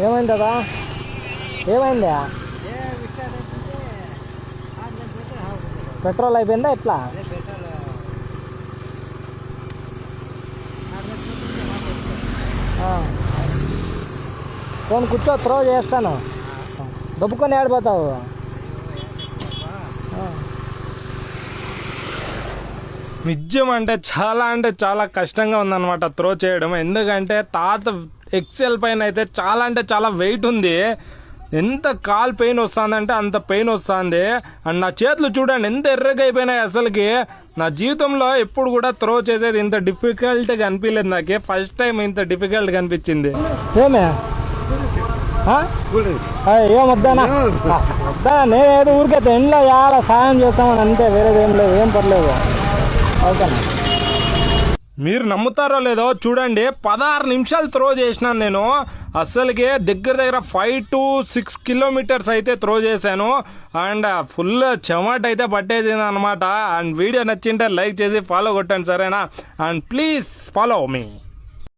ఏమైంది కదా? ఏమైందా? పెట్రోల్ అయిపోయిందా ఎట్లా? ఫోన్ కూర్చో, త్రో చేస్తాను. దొబ్బుకొని ఆడిపోతావు. నిజం అంటే చాలా కష్టంగా ఉందన్నమాట త్రో చేయడం. ఎందుకంటే తాత ఎక్సెల్ పైన అయితే చాలా అంటే చాలా వెయిట్ ఉంది. ఎంత కాల్ పెయిన్ వస్తుందంటే అంత పెయిన్ వస్తుంది. అండ్ నా చేతులు చూడండి ఎంత ఎర్రగా అయిపోయినాయి. అసలుకి నా జీవితంలో ఎప్పుడు కూడా త్రో చేసేది ఇంత డిఫికల్ట్గా అనిపించలేదు. నాకే ఫస్ట్ టైం ఇంత డిఫికల్ట్గా అనిపించింది. ఏమే ఏమొద్దానా వద్దా? నేనేదో ఊరికైతే ఎండ్లో చాలా సాయం చేస్తామని అంతే, వేరేది ఏం లేదు, ఏం పర్లేదు. ఓకేనా? మీరు నమ్ముతారో లేదో చూడండి, 16 నిమిషాలు త్రో చేసినాను నేను. అస్సలకి దగ్గర 5 to 6 కిలోమీటర్స్ అయితే త్రో చేశాను. అండ్ ఫుల్ చెమట అయితే పట్టేసింది అనమాట. అండ్ వీడియో నచ్చింటే లైక్ చేసి ఫాలో కొట్టండి, సరేనా? And please follow me.